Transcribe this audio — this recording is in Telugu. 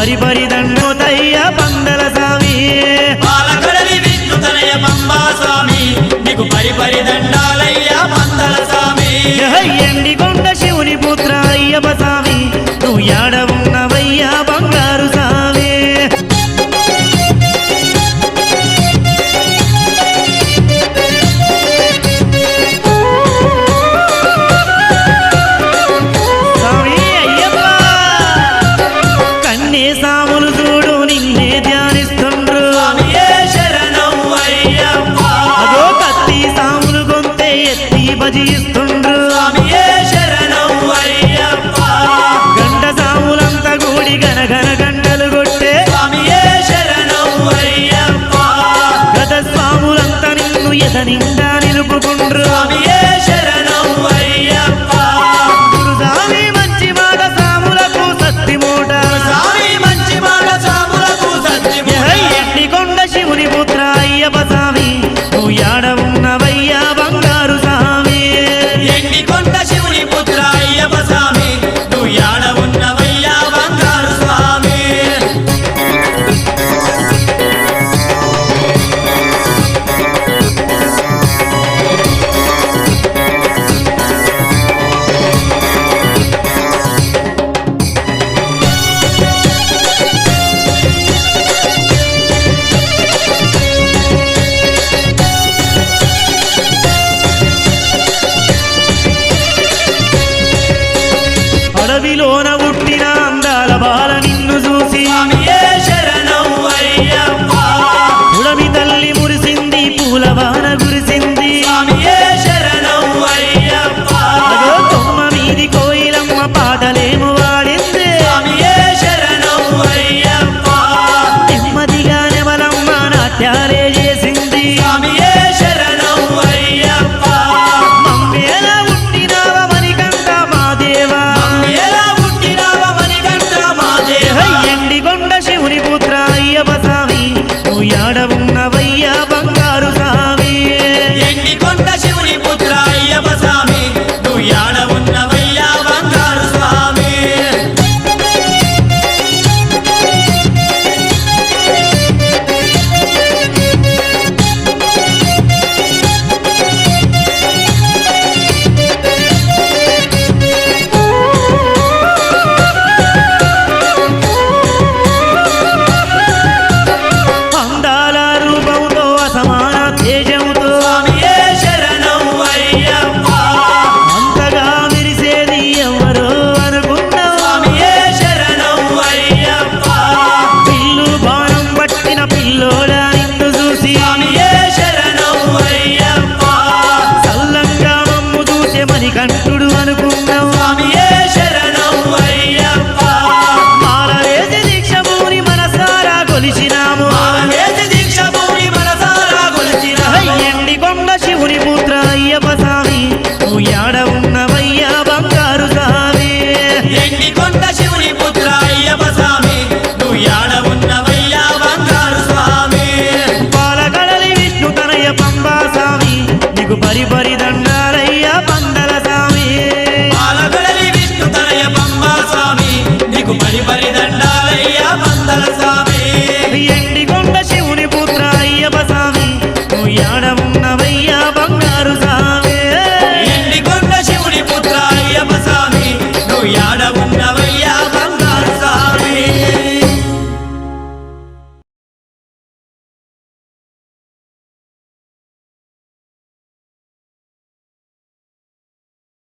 పరిపరి దండోతయ్య పందల స్వామి పాలకడలి విష్ణుతనయ పంబా స్వామి నీకు పరిపరి దండాలయ్య పందల స్వామి ఎండికొండ శివుని పుత్ర అయ్యప్ప స్వామి నువ్వు యాడ ఉన్నవయ్యా బంగారు స్వామి స్వామి అయ్యప్ప కన్నే సాములు చూడు నిన్నే ధ్యానిస్తుండ్రు స్వామియే శరణం అయ్యప్ప అదో కత్తి సాములు గొంతే ఎత్తి భజిస్తుండ్రు స్వామియే శరణం అయ్యప్ప గంట సాములంతా గూడి గనగన గంటలు కొట్టే స్వామియే శరణం అయ్యప్ప గత స్వాములంతా నిన్ను ఎద నిండా నిలుపుకుండ్రు స్వామియే శరణం అయ్యప్ప గురుస్వామి మంచి మాట సాములకు సత్తి మూట స్వామి మంచి మాట సాములకు సత్యము ఎండికొండ శివుని పుత్ర అయ్యప్ప స్వామి నువ్వు యాడ ఉన్నవయ్యా బంగారు స్వామి ఎండికొండ శివుని పుత్ర అయ్యప్ప స్వామి నువ్వు యాడ ఉన్నవయ్యా బంగారు స్వామి అడవిలోన పుట్టిన అందాల బాల నిన్ను చూసి స్వామియే శరణం అయ్యప్ప ఉడమి తల్లి మురిసింది పూలవాన కురిసింది స్వామియే శరణం అయ్యప్ప అదో కొమ్మ మీది కోయిలమ్మ పాటలేము వాడింది స్వామియే శరణం అయ్యప్ప నెమ్మదిగా నెమలమ్మ నాట్యాలే చేసింది స్వామియే శరణం అయ్యప్ప మమ్మేలా పుట్టినావ మణికంఠ మా దేవా ఎలా పుట్టినావ మణికంఠ మా దేవ ఎండికొండ శివుని పుత్ర అయ్యప్ప స్వామి నువ్వు యాడ ఉన్నవయ్యా బంగారు స్వామి ఎండికొండ శివుని పుత్ర అయ్యప్ప స్వామి నువ్వు యాడ ఉన్నవయ్యా బంగారు స్వామి అందాల రూపంతో అసమాన తేజంతో స్వామియే శరణం అయ్యప్ప అంతగా విరిసేది ఎవరో అనుకున్నావు స్వామియే శరణం అయ్యప్ప పిల్లు బాణం పట్టిన పిల్లోడ నిన్ను చూసి స్వామియే శరణం అయ్యప్ప చల్లంగా మమ్ము చూసే మణికంఠుడు అనుకున్నావు స్వామియే శరణం అయ్యప్ప మాల వేసి దీక్ష భూని మనసారా కొలిసిన